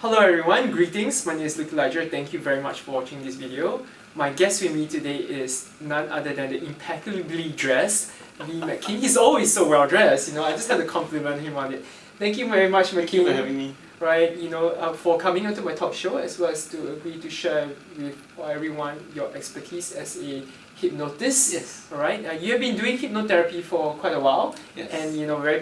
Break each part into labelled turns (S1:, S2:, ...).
S1: Hello everyone, greetings. My name is Luke Elijah. Thank you very much for watching this video. My guest with me today is none other than the impeccably dressed Lee McKean. He's always so well dressed, I just had to compliment him on it. Thank you very much, McKean.
S2: Thank you for having me.
S1: Right, for coming onto my talk show as well as to agree to share with everyone your expertise as a hypnotist.
S2: Yes.
S1: Alright, you have been doing hypnotherapy for quite a while,
S2: Yes.
S1: and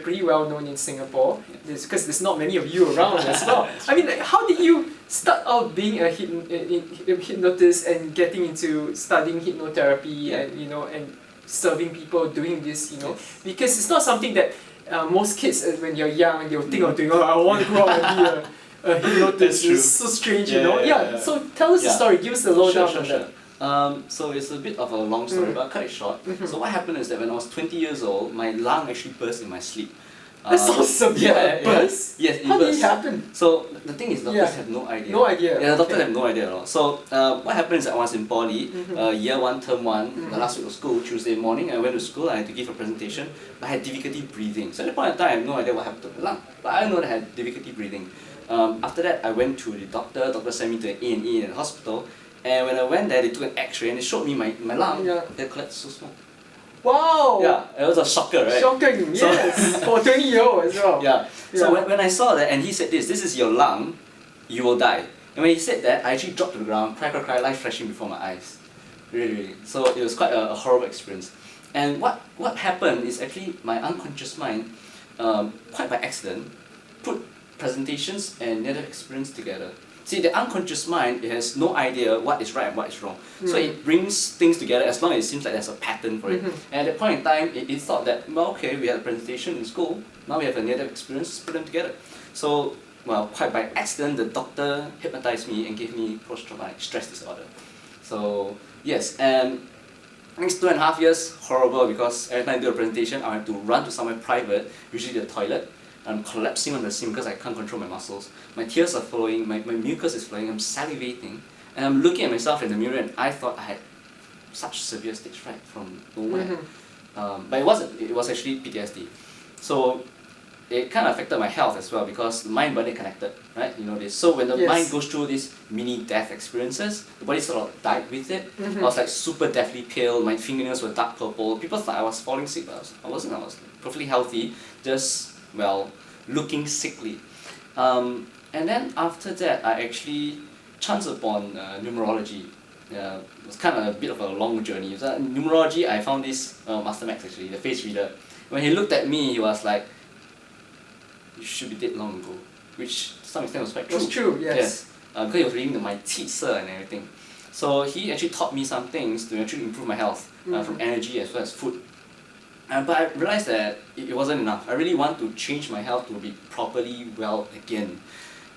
S1: pretty well known in Singapore. Because there's not many of you around as well. I mean, how did you start out being a hypnotist and getting into studying hypnotherapy and serving people doing this?
S2: Yes.
S1: Because it's not something that most kids, when you're young, they'll think of doing. Oh, I want to grow up and be a hypnotist. It's so strange,
S2: Yeah.
S1: So tell us the story. Give us the lowdown on
S2: Sure.
S1: that.
S2: So it's a bit of a long story, but I'll cut it short. So what happened is that when I was 20 years old, my lung actually burst in my sleep.
S1: That sounds severe. Burst?
S2: Yes, it
S1: How did
S2: burst.
S1: it happen?
S2: So the thing is, doctors have no idea.
S1: No idea.
S2: Yeah, the doctors have no idea at all. So what happened is that I was in poly, year 1, term 1, the last week of school, Tuesday morning. I went to school, I had to give a presentation, but I had difficulty breathing. So at that point in time, I had no idea what happened to my lung, but I know that I had difficulty breathing. After that, I went to the doctor sent me to an A&E in the hospital, and when I went there, they took an x-ray and they showed me my lung.
S1: Yeah.
S2: They collapsed so small.
S1: Wow!
S2: Yeah, it was a shocker, right?
S1: Shocking,
S2: So-
S1: yes! For a 20-year-old as well.
S2: Yeah. So
S1: Yeah.
S2: when I saw that, and he said this is your lung, you will die. And when he said that, I actually dropped to the ground, cry, life flashing before my eyes. Really. So it was quite a horrible experience. And what happened is actually my unconscious mind, quite by accident, put presentations and near-death experience together. See, the unconscious mind, it has no idea what is right and what is wrong. So it brings things together as long as it seems like there's a pattern for it. And at that point in time, it thought that, well, okay, we had a presentation in school, now we have a near-death experience, let's put them together. So, well, quite by accident, the doctor hypnotized me and gave me post-traumatic stress disorder. So, yes, and next 2.5 years, horrible, because every time I do a presentation, I have to run to somewhere private, usually the toilet. I'm collapsing on the scene because I can't control my muscles. My tears are flowing, my mucus is flowing, I'm salivating, and I'm looking at myself in the mirror and I thought I had such severe stage fright from nowhere. But it wasn't, it was actually PTSD. So it kind of affected my health as well because the mind body connected, right? You know this. So when the mind goes through these mini death experiences, the body sort of died with it. I was like super deathly pale, my fingernails were dark purple. People thought I was falling sick, but I wasn't. I was perfectly healthy, just, well, looking sickly. And then after that, I actually chanced upon numerology. It was kind of a bit of a long journey. So numerology, I found this Master Max actually, the face reader. When he looked at me, he was like, "You should be dead long ago," which to some extent was quite true.
S1: It was true, yes.
S2: Because he was reading my teaser and everything. So he actually taught me some things to actually improve my health, from energy as well as food. But I realized that it wasn't enough. I really want to change my health to be properly well again.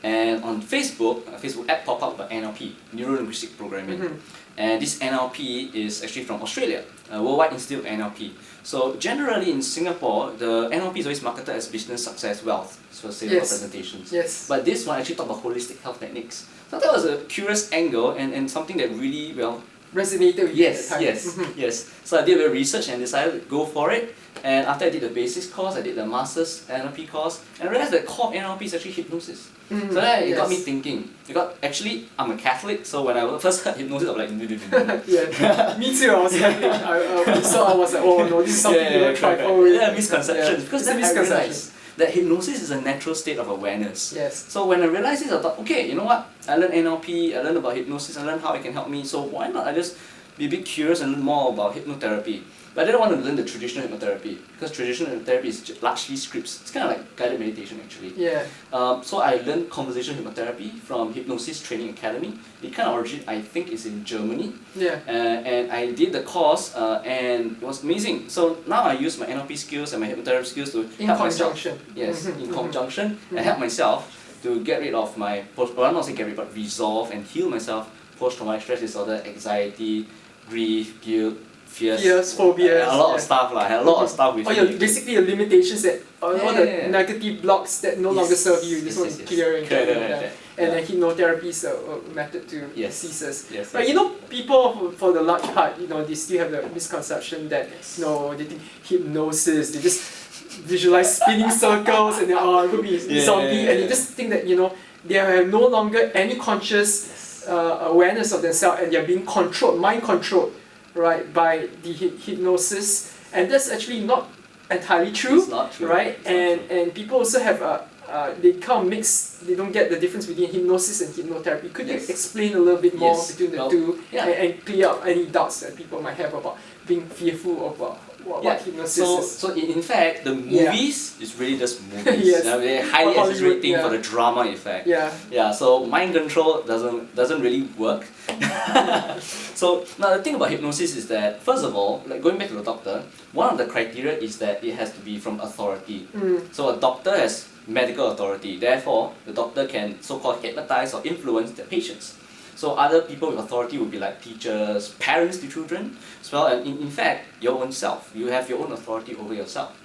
S2: And on Facebook, a Facebook app popped up about NLP, Neuro Linguistic Programming. And this NLP is actually from Australia, Worldwide Institute of NLP. So generally in Singapore, the NLP is always marketed as business success wealth, for sale presentations.
S1: Yes.
S2: But this one actually talked about holistic health techniques. So that was a curious angle and something that really, well,
S1: resonated with you at the time.
S2: Yes. So I did a bit of research and decided to go for it. And after I did the basics course, I did the master's NLP course, and I realized that core NLP is actually hypnosis. So then it got me thinking. Actually, I'm a Catholic, so when I first heard hypnosis, I was like,
S1: Yeah, me too. I was Catholic. I was like, oh no, this is something you don't try for.
S2: Yeah, misconceptions. Because
S1: it's a
S2: then
S1: misconception.
S2: I realized that hypnosis is a natural state of awareness.
S1: Yes.
S2: So when I realized this, I thought, okay, you know what? I learned NLP, I learned about hypnosis, I learned how it can help me. So why not I just be a bit curious and learn more about hypnotherapy? But I didn't want to learn the traditional hypnotherapy because traditional hypnotherapy is largely scripts. It's kind of like guided meditation actually.
S1: Yeah.
S2: So I learned conversational hypnotherapy from Hypnosis Training Academy. It kind of originated, I think, is in Germany.
S1: Yeah.
S2: And I did the course and it was amazing. So now I use my NLP skills and my hypnotherapy skills to help myself. Yes, in conjunction, and help myself to get rid of my well, not say get rid, but resolve and heal myself post-traumatic stress disorder, anxiety, grief, guilt, fears,
S1: phobias.
S2: A lot of stuff I had a lot of stuff with me.
S1: Basically your limitations that all the negative blocks that no longer serve you. This one clearing. And then hypnotherapy is a method to cease this. Right, people for the large part, they still have the misconception that they think hypnosis, they just visualize spinning circles and then I'm gonna be zombie, and they just think that they have no longer any conscious awareness of themselves, and they're being controlled, mind controlled, right, by the hypnosis. And that's actually not entirely true,
S2: it's not true.
S1: Right? And people also have they kind of mix, they don't get the difference between hypnosis and hypnotherapy. Could you explain a little bit more between the two and clear up any doubts that people might have about being fearful of what hypnosis is?
S2: So in fact, the movies is really just movies. They're highly exaggerating for the drama effect. So mind control doesn't really work. So now the thing about hypnosis is that, first of all, like going back to the doctor, one of the criteria is that it has to be from authority. So a doctor has medical authority, therefore the doctor can so-called hypnotize or influence the patients. So other people with authority would be like teachers, parents to children as well, and in fact your own self. You have your own authority over yourself.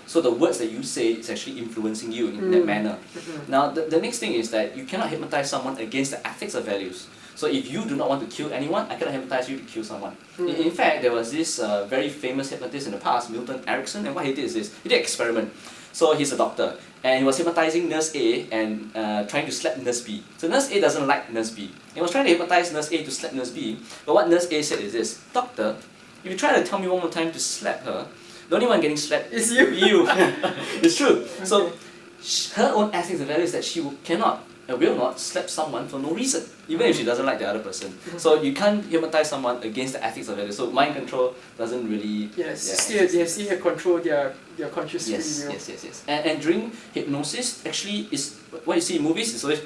S2: So the words that you say is actually influencing you in that manner. Now the next thing is that you cannot hypnotize someone against the ethics or values. So if you do not want to kill anyone, I cannot hypnotize you to kill someone. In fact, there was this very famous hypnotist in the past, Milton Erickson, and what he did is this: he did an experiment. So he's a doctor, and he was hypnotizing Nurse A and trying to slap Nurse B. So Nurse A doesn't like Nurse B. He was trying to hypnotize Nurse A to slap Nurse B, but what Nurse A said is this: Doctor, if you try to tell me one more time to slap her, the only one getting slapped
S1: is you.
S2: It's true. So her own ethics and values is that she cannot and will not slap someone for no reason, even if she doesn't like the other person. So you can't hypnotize someone against the ethics of values. So mind control doesn't really...
S1: They still control their conscious free will.
S2: Yes. And during hypnosis, actually, is what you see in movies is always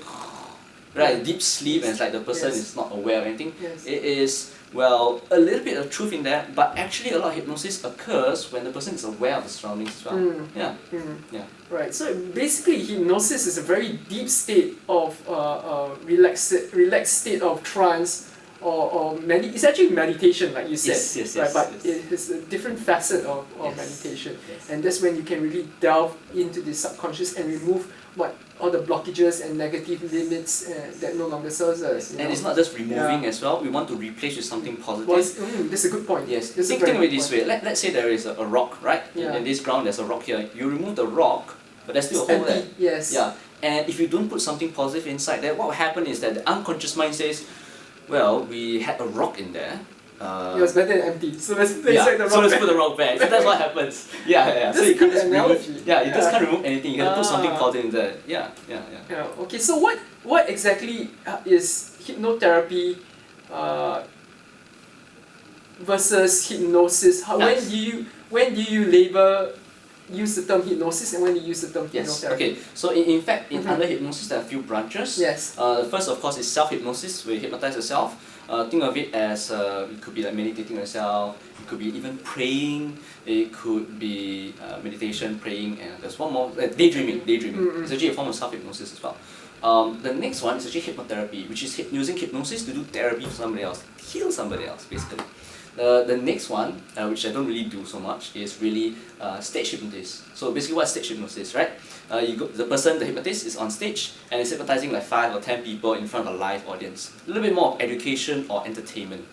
S2: deep sleep, and it's like the person is not aware of anything. It is, well, a little bit of truth in there, but actually a lot of hypnosis occurs when the person is aware of the surroundings as well.
S1: Right, so basically hypnosis is a very deep state of relaxed state of trance, or it's actually meditation, like you said, right? But it is a different facet of meditation, and that's when you can really delve into the subconscious and remove all the blockages and negative limits that no longer serves us.
S2: And it's not just removing as well, we want to replace with something positive.
S1: That's a good point.
S2: Think of it this way, let's say there is a rock, right? In this ground there's a rock here. You remove the rock, but there's still a hole there. And if you don't put something positive inside there, what will happen is that the unconscious mind says, well, we had a rock in there.
S1: It was better than empty, so let's place the rock.
S2: So let's put the rock back. So that's what happens. So you can't just remove. You just can't remove anything. You have to put something positive in there.
S1: Okay, so what exactly is hypnotherapy versus hypnosis? When do you use the term hypnosis, and when do you use the term hypnotherapy?
S2: Okay. So in fact, under hypnosis there are a few branches. The first, of course, is self-hypnosis, where you hypnotize yourself. Think of it as it could be like meditating yourself. It could be even praying. It could be meditation, praying, and there's one more, daydreaming. It's actually a form of self-hypnosis as well. The next one is actually hypnotherapy, which is using hypnosis to do therapy for somebody else, heal somebody else, basically. The next one, which I don't really do so much, is really stage hypnosis. So basically, what's stage hypnosis, right? The hypnotist is on stage and is hypnotizing like 5 or 10 people in front of a live audience. A little bit more of education or entertainment.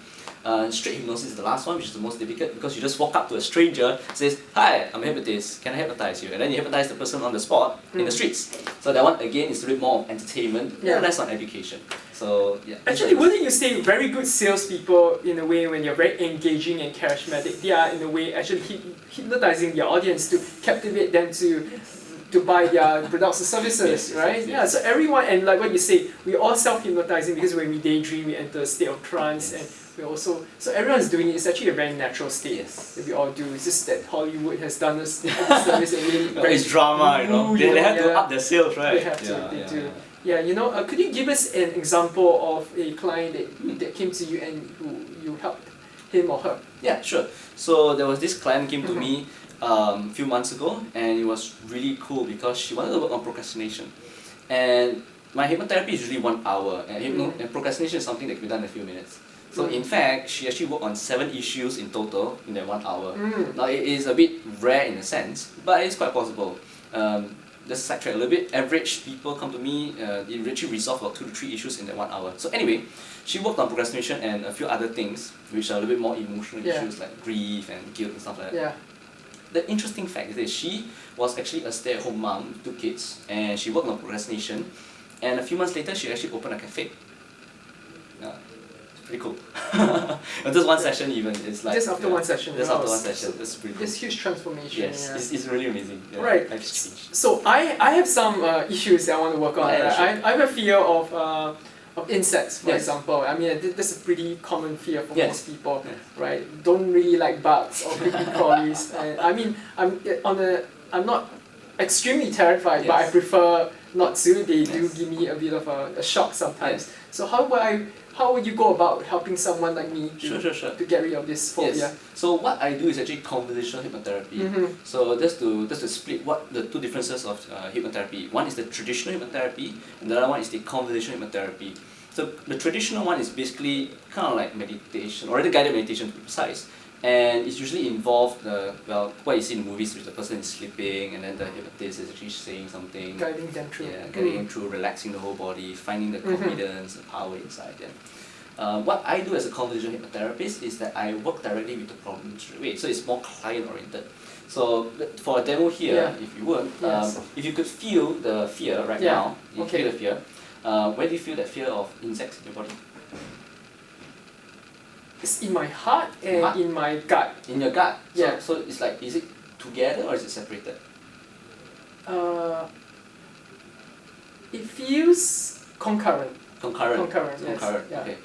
S2: Straight hypnosis is the last one, which is the most difficult, because you just walk up to a stranger, says, "Hi, I'm a hypnotist, can I hypnotize you?" And then you hypnotize the person on the spot in the streets. So that one again is a bit more of entertainment, less on education. So
S1: actually, wouldn't you say very good salespeople, in a way, when you're very engaging and charismatic, they are in a way actually hypnotizing their audience to captivate them to buy their products or services, right? So everyone, and like what you say, we all self-hypnotizing, because when we daydream, we enter a state of trance, and we also, so everyone's doing it. It's actually a very natural state that we all do. It's just that Hollywood has done us service and really
S2: it's drama, you know. They have to up their sales, right?
S1: They have to. They do. Could you give us an example of a client that came to you and who you helped him or her?
S2: Yeah, sure. So there was this client came to me a few months ago, and it was really cool because she wanted to work on procrastination. And my hypnotherapy is usually 1 hour, and procrastination is something that can be done in a few minutes. So in fact, she actually worked on 7 issues in total in that 1 hour. Now it is a bit rare in a sense, but it's quite possible. Just sidetrack a little bit, average people come to me, it actually resolve about 2 to 3 issues in that 1 hour. So anyway, she worked on procrastination and a few other things, which are a little bit more emotional issues like grief and guilt and stuff like that. The interesting fact is that she was actually a stay-at-home mom with 2 kids, and she worked on procrastination, And a few months later, she actually opened a cafe. Pretty cool. Just one session even, it's like...
S1: Just after one session.
S2: Just after one session, that's pretty cool.
S1: This huge transformation.
S2: Yes, it's really amazing.
S1: Right.
S2: Life's changed.
S1: So I have some issues that I want to work on.
S2: Sure.
S1: I have a fear of insects, for example. I mean, that's a pretty common fear for most people, right? Don't really like bugs or creepy crawlies. And I mean, I'm not extremely terrified, but I prefer not to. They do give me a bit of a shock sometimes. So how would you go about helping someone like me to get rid of this phobia?
S2: Yes. So what I do is actually conversational hypnotherapy. So just to split what the two differences of hypnotherapy. One is the traditional hypnotherapy, and the other one is the conversational hypnotherapy. So the traditional one is basically kind of like meditation, or rather guided meditation to be precise. And it's usually involved, what you see in the movies, which the person is sleeping and then the hypnotist is actually saying something.
S1: Guiding them through.
S2: Yeah, guiding them through, relaxing the whole body, finding the confidence, the power inside them. What I do as a conversational hypnotherapist is that I work directly with the problem straight away. So it's more client-oriented. So for a demo here, if you would, if you could feel the fear right now, you feel the fear, where do you feel that fear of insects in your body?
S1: It's in my heart and in my gut.
S2: In your gut? So it's like, is it together or is it separated?
S1: It feels concurrent.
S2: Concurrent,
S1: yes.
S2: Okay.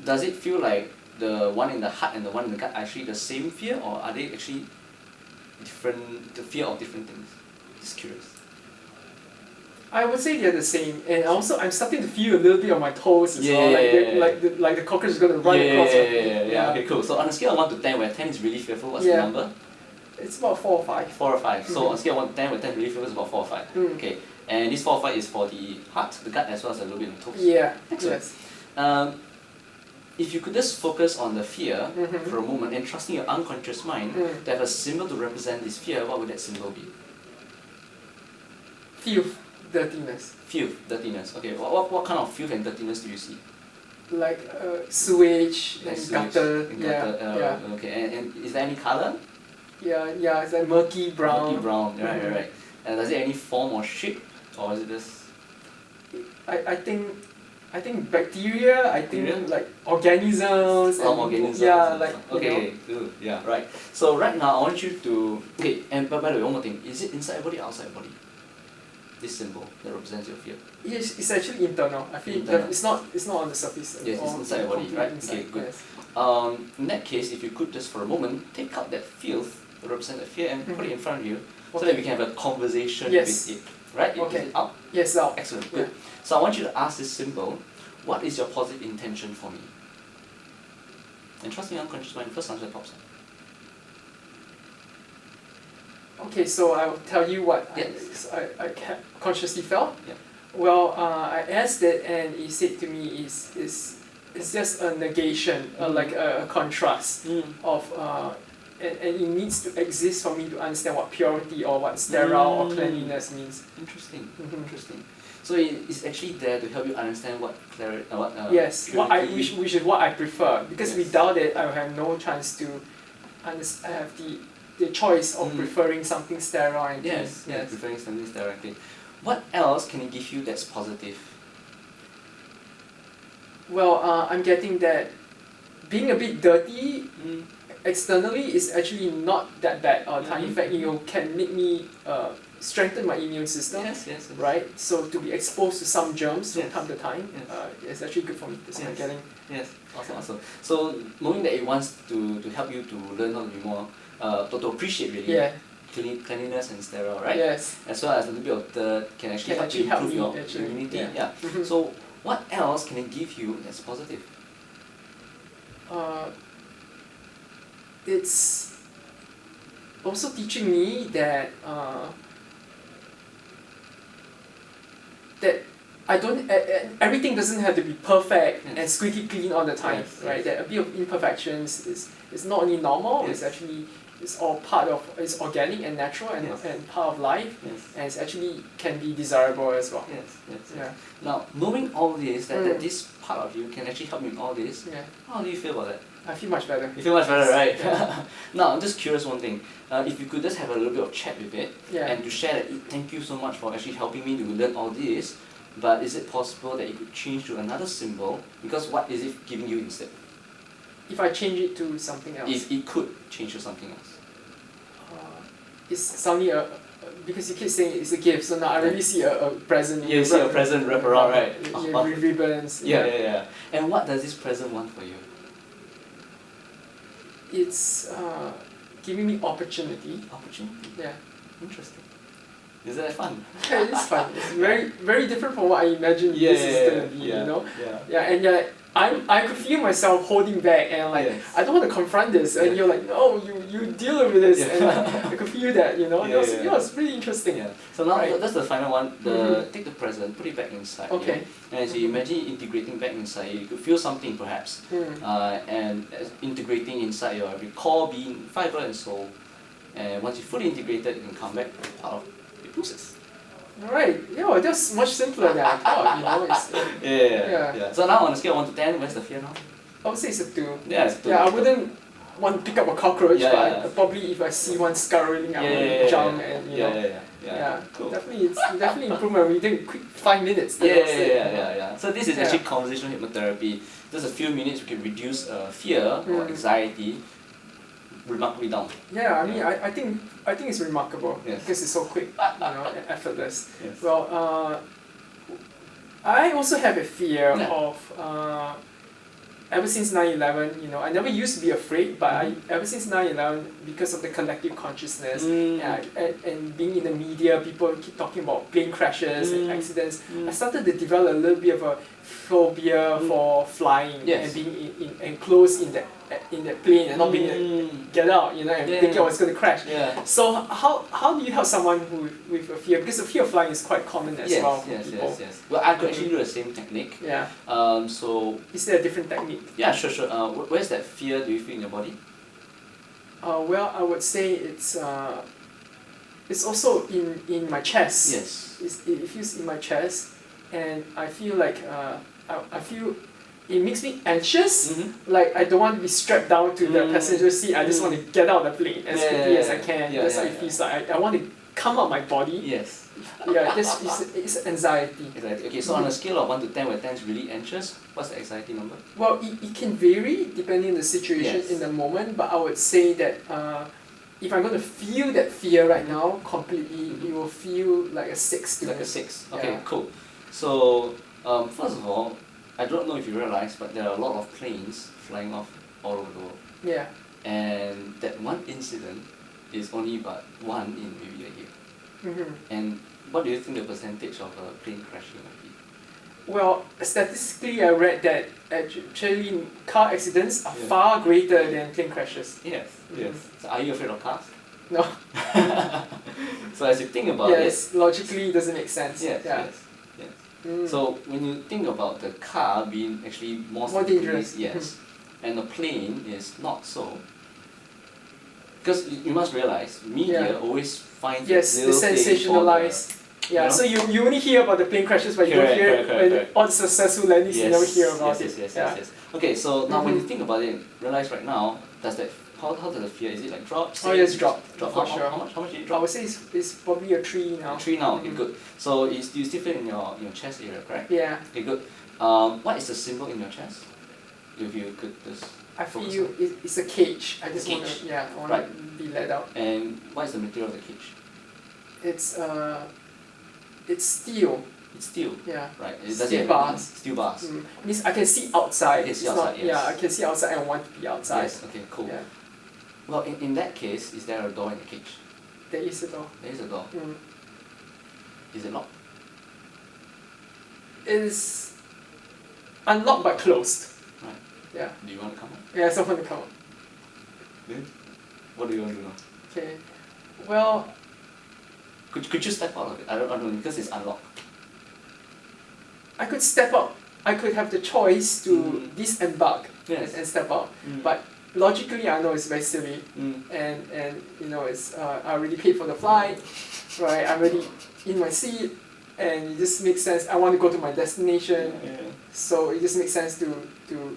S2: Does it feel like the one in the heart and the one in the gut are actually the same fear, or are they actually different, the fear of different things? Just curious.
S1: I would say they're the same, and also I'm starting to feel a little bit on my toes as well, like the cockroach is going to run across.
S2: Okay, cool. So on a scale of 1 to 10, where 10 is really fearful, what's the number?
S1: It's about 4 or 5.
S2: 4 or 5. So on a scale of 1 to 10, where 10 is really fearful, it's about 4 or 5. Okay, and this 4 or 5 is for the heart, the gut, as well as a little bit on the toes.
S1: Yeah.
S2: Excellent. If you could just focus on the fear for a moment and trusting your unconscious mind to have a symbol to represent this fear, what would that symbol be?
S1: Filth. Dirtiness.
S2: Filth, dirtiness. Okay, what kind of filth and dirtiness do you see?
S1: Like sewage and gutter.
S2: Okay, and is there any color?
S1: Yeah, it's like murky brown.
S2: Murky brown, right. And does it have any form or shape, or is it just?
S1: I think bacteria. I think like organisms.
S2: Organisms.
S1: Yeah, like.
S2: Okay, good. Yeah, right. So right now I want you to. Okay, and by the way, one more thing. Is it inside your body or outside your body? This symbol that represents your fear.
S1: Yes, it's actually internal. I feel it's not on the surface.
S2: Yes, it's inside your body, right? Okay, good.
S1: Yes.
S2: In that case, if you could just for a moment take out that filth that represents the fear and put it in front of you, so that we can have a conversation with it. Right?
S1: Okay.
S2: Is it out?
S1: Yes, out.
S2: Excellent. Good. So I want you to ask this symbol, what is your positive intention for me? And trust me, unconscious mind, first answer pops up.
S1: Okay, so I'll tell you what I consciously felt. Well, I asked it, and it said to me, it's just a negation, like a contrast of, and it needs to exist for me to understand what purity or what sterile or cleanliness means.
S2: Interesting. Interesting. So it's actually there to help you understand what clarity,
S1: yes, which is what I prefer, because without it, I will have no chance to have the choice of preferring something sterile and clean.
S2: Yes, preferring something sterile and clean. What else can it give you that's positive?
S1: Well, I'm getting that being a bit dirty externally is actually not that bad all the time. In fact, can make me strengthen my immune system.
S2: Yes.
S1: Right? So to be exposed to some germs from time to time, it's actually good for me. That's what I'm getting.
S2: Yes, awesome. So knowing that it wants to help you to learn how to be more to appreciate really cleanliness and sterile, right?
S1: Yes.
S2: As well as a little bit of dirt can actually help you improve your immunity. So what else can it give you that's positive?
S1: It's also teaching me that that I don't everything doesn't have to be perfect and squeaky clean all the time, right? That a bit of imperfections is not only normal, it's actually all part of, it's organic and natural and part of life, and it's actually can be desirable as well.
S2: Yes. Now, knowing all this, that this part of you can actually help you in all this, how do you feel about that?
S1: I feel much better.
S2: You feel much better, right? Now, I'm just curious one thing. If you could just have a little bit of chat with it and to share that, thank you so much for actually helping me to learn all this, but is it possible that it could change to another symbol? Because what is it giving you instead?
S1: If I change it to something else.
S2: If it could change to something else.
S1: It's suddenly because you keep saying it's a gift, so now I really see a present.
S2: You see a present wrap around, right?
S1: With ribbons.
S2: Yeah. And what does this present want for you?
S1: It's giving me opportunity.
S2: Opportunity?
S1: Yeah.
S2: Interesting. Is that fun?
S1: Yeah, it's fun. It's very different from what I imagined this is gonna be, you know? And I could feel myself holding back and like I don't want to confront this and you're like, no, you deal with this and I could feel that, you know? It was really interesting.
S2: Yeah. So now that's the final one. Take the present, put it back inside.
S1: Okay.
S2: And as you imagine integrating back inside, you could feel something perhaps. And integrating inside your core being, fiber and soul. And once you fully integrated, you can come back out of your process.
S1: Alright, that's much simpler than I thought, you know. It's,
S2: yeah. So now on a scale of 1 to 10, where's the fear now?
S1: I would say it's a 2.
S2: Yeah, it's a 2.
S1: Yeah, I wouldn't want to pick up a cockroach, but probably if I see one scurrying, I would jump and, you know. Yeah, cool. Definitely improvement within quick 5 minutes.
S2: Yeah. So this is actually conversational hypnotherapy. Just a few minutes, we can reduce fear or anxiety remarkably down.
S1: Yeah, I mean, I think it's remarkable because it's so quick, you know, and effortless.
S2: Yes.
S1: Well, I also have a fear of ever since 9/11, you know, I never used to be afraid, but ever since 9/11, because of the collective consciousness and being in the media, people keep talking about plane crashes and accidents. I started to develop a little bit of a phobia for flying and being enclosed in that plane and not being able to get out, you know, and thinking I was going to crash. So how do you help someone with a fear? Because the fear of flying is quite common as well.
S2: Yes. Well, I could actually do the same technique. So
S1: is there a different technique?
S2: Yeah, sure. Where's that fear do you feel in your body?
S1: Well, I would say it's also in my chest.
S2: Yes.
S1: It feels in my chest, and I feel like I feel it makes me anxious. Like I don't want to be strapped down to the passenger seat. I just want to get out of the plane as quickly as I can. That's how it feels like. I want to come out my body.
S2: Yes.
S1: Yeah, it's anxiety.
S2: Okay, so on a scale of 1 to 10, where 10 is really anxious, what's the anxiety number?
S1: Well, it can vary depending on the situation in the moment, but I would say that if I'm going to feel that fear right now completely, it will feel like a 6 to
S2: like a 6. Okay, cool. So first of all, I don't know if you realize, but there are a lot of planes flying off all over the world.
S1: Yeah.
S2: And that one incident is only but one in maybe a year. And what do you think the percentage of a plane crashing might be?
S1: Well, statistically I read that actually car accidents are far greater than plane crashes.
S2: Yes. So are you afraid of cars?
S1: No.
S2: So as you think about it...
S1: Yes, logically it doesn't make sense.
S2: Yes. So when you think about the car being actually more
S1: dangerous,
S2: and the plane is not so, because you must realize, media always finds
S1: the sensationalized. Yeah, so you only hear about the plane crashes, but you don't hear all the successful landings. You never hear about it.
S2: Yes. Okay, so now when you think about it, realize right now, how does the fear? Is it like drop?
S1: Oh yes, drop. For sure.
S2: How much did it drop?
S1: I would say it's probably a 3 now.
S2: 3 now. Okay, good. So you still feel in your chest area, correct?
S1: Yeah.
S2: Okay, good. What is the symbol in your chest? If you could just.
S1: I feel it's a cage. I just want to be let out.
S2: And what is the material of the cage?
S1: It's steel.
S2: It's steel.
S1: Yeah.
S2: Right.
S1: Steel bars.
S2: Steel bars.
S1: Means I can see outside.
S2: Yeah,
S1: I can see outside and want to be outside.
S2: Yes. Okay. Cool.
S1: Yeah.
S2: Well, in that case, is there a door in the cage?
S1: There is a door.
S2: There is a door. Is it locked?
S1: It is unlocked but closed.
S2: Right.
S1: Yeah.
S2: Do you want to come out?
S1: Yeah, I want to come out.
S2: Then, what do you want to do now?
S1: Okay. Well.
S2: Could you step out of it? I don't know because it's unlocked.
S1: I could step out. I could have the choice to disembark and step out. But logically, I know it's very silly. And you know, it's I already paid for the flight, right? I'm already in my seat, and it just makes sense. I want to go to my destination, so it just makes sense to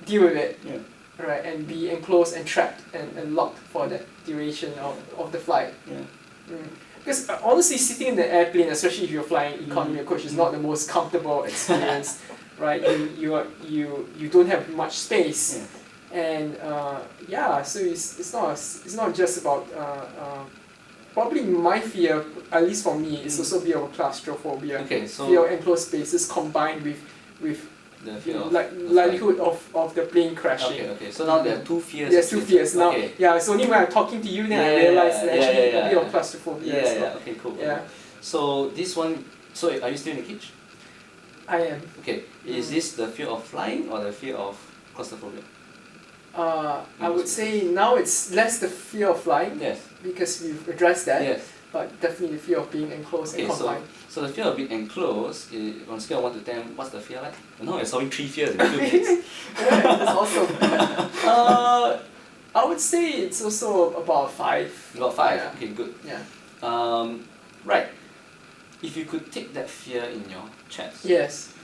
S1: deal with it, right? And be enclosed and trapped and locked for that duration of the flight. Because honestly, sitting in the airplane, especially if you're flying economy or coach, is not the most comfortable experience, right? You don't have much space, and so it's not just about probably my fear, at least for me, is also a bit of a claustrophobia.
S2: Okay, so
S1: fear of enclosed spaces combined with
S2: the fear of
S1: likelihood of the plane crashing.
S2: Okay. So now there are two fears.
S1: There's two fears now.
S2: Okay.
S1: Yeah, it's only when I'm talking to you then I realize that actually a bit of claustrophobia.
S2: Okay, cool.
S1: Yeah.
S2: So this one. So are you still in the cage?
S1: I am.
S2: Okay. Is this the fear of flying or the fear of claustrophobia?
S1: I would say now it's less the fear of flying.
S2: Yes.
S1: Because we've addressed that.
S2: Yes.
S1: But definitely the fear of being enclosed and confined.
S2: So the fear of being enclosed, on a scale of 1 to 10, what's the fear like? Now you're solving 3 fears in 2 minutes.
S1: That's awesome. I would say it's also about 5.
S2: About 5?
S1: Yeah.
S2: Okay, good.
S1: Yeah.
S2: Right. If you could take that fear in your chest
S1: Yes.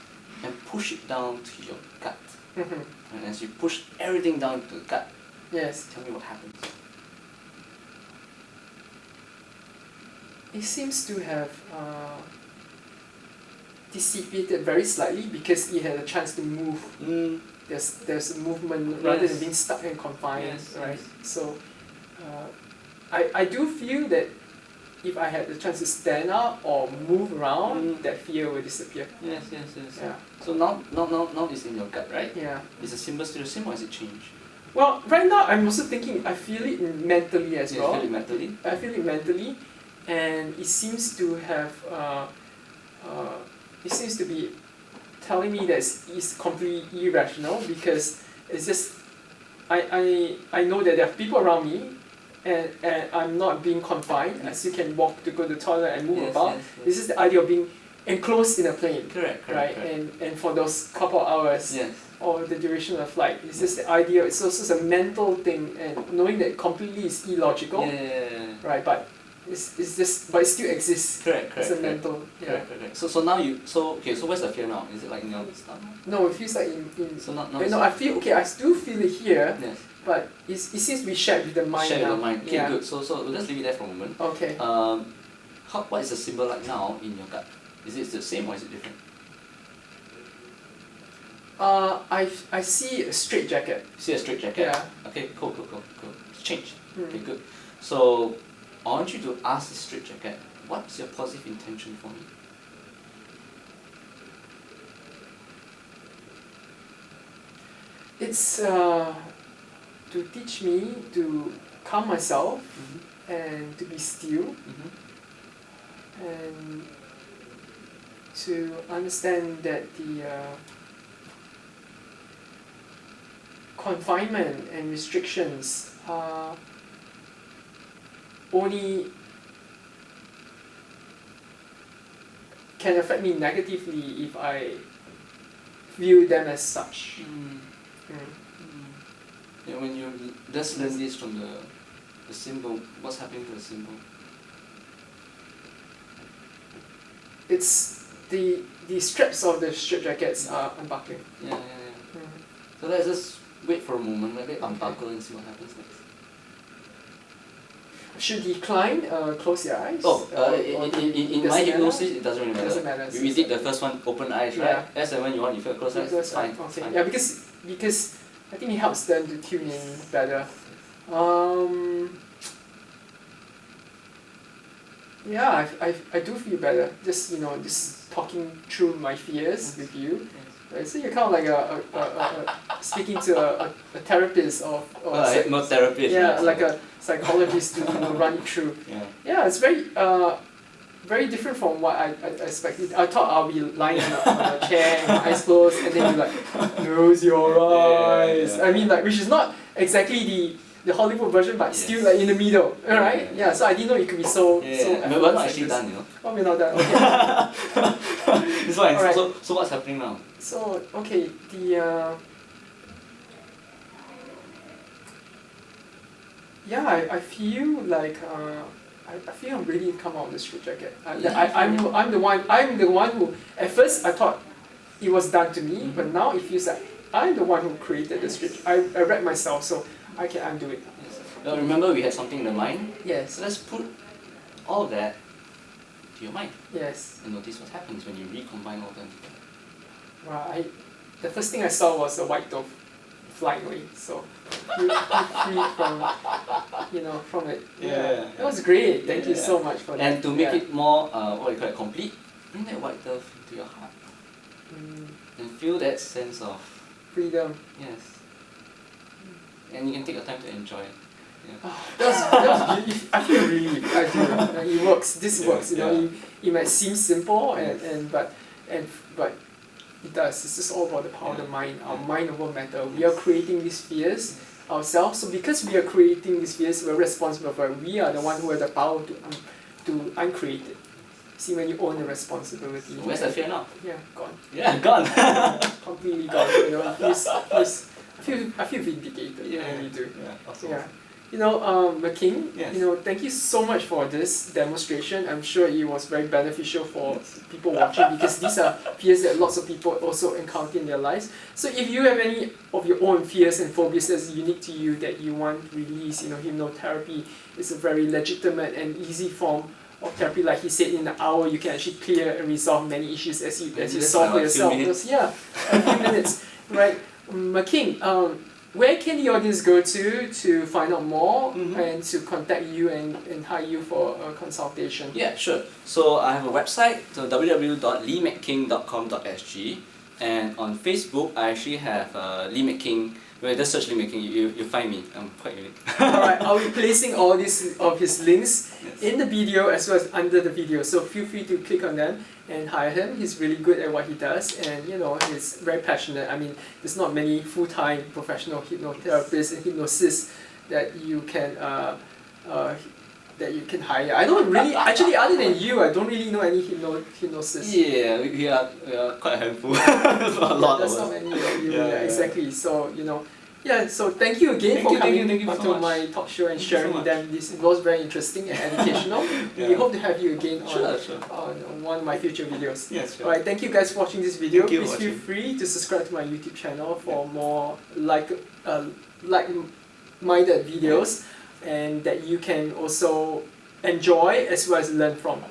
S2: and push it down to your gut,
S1: Mm-hmm.
S2: and as you push everything down to the gut,
S1: Yes.
S2: tell me what happens.
S1: It seems to have dissipated very slightly because it had a chance to move. There's movement rather than being stuck and confined, right?
S2: Yes.
S1: So I do feel that if I had the chance to stand up or move around, that fear will disappear.
S2: Yes.
S1: Yeah.
S2: So now it's in your gut, right?
S1: Yeah.
S2: Is the symbol still the same or has it changed?
S1: Well, right now I'm also thinking I feel it mentally as well.
S2: You feel it mentally?
S1: I feel it mentally, and it seems to have it seems to be telling me that it's completely irrational because it's just I know that there are people around me and I'm not being confined. I still can walk to go to the toilet and move about. This is the idea of being enclosed in a plane.
S2: Correct.
S1: And for those couple of hours or the duration of the flight, it's just the idea. It's also a mental thing, and knowing that completely is illogical. Right, but it's just, but it still exists.
S2: Correct.
S1: It's a mental.
S2: Correct. So now so where's the fear now? Is it like in your stomach?
S1: No, it feels like in
S2: so not
S1: no, I feel okay. I still feel it here.
S2: Yes.
S1: But it seems to be shared with the mind
S2: shared
S1: now.
S2: with the mind. Okay, good. So we'll just leave it there for a moment.
S1: Okay.
S2: What is the symbol like now in your gut? Is it the same or is it different?
S1: I see a straight jacket.
S2: You see a straight jacket?
S1: Yeah.
S2: Okay, cool. It's changed. Okay, good. So I want you to ask the straight jacket, what's your positive intention for me?
S1: It's to teach me to calm myself and to be still and to understand that the confinement and restrictions are only can affect me negatively if I view them as such.
S2: Yeah, when you just learn this from the symbol, what's happening to the symbol?
S1: It's the straps of the straight jackets are unbuckling.
S2: Yeah. So let's just wait for a moment, let it unbuckle and see what happens next.
S1: Should decline, close your eyes?
S2: In my hypnosis, it doesn't really matter.
S1: Doesn't matter.
S2: We did the first one, open eyes, right? As and when you want, you feel close eyes, it's fine.
S1: Okay. Fine. Yeah, because I think it helps them to tune in better. Yeah, I do feel better. Just talking through my fears with you. Right, so you're kind of like a speaking to a therapist or
S2: hypnotherapist.
S1: Yeah, like a psychologist to run it through. Yeah, it's very different from what I expected. I thought I'll be lying on a chair, eyes closed, and then you like close your eyes. I mean, like, which is not exactly the Hollywood version, but still like in the middle, right? Yeah. So I didn't know it could be so.
S2: But we're not actually done, you know.
S1: Oh, we're not done. Okay.
S2: It's fine.
S1: Right.
S2: So what's happening now?
S1: So okay, I feel like I feel I'm ready to come out of the straight jacket. I'm the one who at first I thought it was done to me, but now it feels like I'm the one who created the straight. I read myself, so I can undo it.
S2: Now remember we had something in the mind.
S1: Yes.
S2: So let's put all that to your mind.
S1: Yes.
S2: And notice what happens when you recombine all them together.
S1: Wow, the first thing I saw was a white dove flying away. So you free from from it.
S2: Yeah.
S1: That was great. Thank you so much for that.
S2: And to make it more what you call it, complete, bring that white dove into your heart. And feel that sense of
S1: freedom.
S2: Yes. And you can take your time to enjoy it. Yeah.
S1: That was really, I feel relieved. I do. It works. This works. It might seem simple but it does. It's just all about the power of the mind. Our mind over matter. We are creating these fears ourselves. So because we are creating these fears, we're responsible for it. We are the one who have the power to uncreate it. See, when you own the responsibility.
S2: So where's the fear now?
S1: Yeah, gone.
S2: Yeah, gone.
S1: Completely gone. I feel vindicated.
S2: Yeah,
S1: I really do.
S2: Yeah, awesome.
S1: Yeah. McKing,
S2: yes.
S1: Thank you so much for this demonstration. I'm sure it was very beneficial for people watching because these are fears that lots of people also encounter in their lives. So if you have any of your own fears and phobias that's unique to you that you want released, hypnotherapy is a very legitimate and easy form of therapy. Like he said, in an hour you can actually clear and resolve many issues as you solve for yourself. A few minutes, right? McKing, where can the audience go to find out more and to contact you and hire you for a consultation?
S2: Yeah, sure. So I have a website, so www.leemcking.com.sg, and on Facebook I actually have Lee McKing. Well, just search Lee McKing, you'll find me. I'm quite unique.
S1: Alright, I'll be placing all of his links in the video as well as under the video. So feel free to click on them and hire him. He's really good at what he does, and he's very passionate. I mean, there's not many full-time professional hypnotherapists and hypnosis that you can hire. I don't really, actually, other than you, I don't really know any hypnosis.
S2: Yeah, we are quite a handful. There's not a lot of us.
S1: There's not many of you. Yeah, exactly. So so thank you again for coming onto my talk show and sharing with them. This was very interesting and educational. We hope to have you again on one of my future videos.
S2: Yes, sure.
S1: Alright, thank you guys for watching this video.
S2: Please
S1: feel free to subscribe to my YouTube channel for more like-minded videos and that you can also enjoy as well as learn from.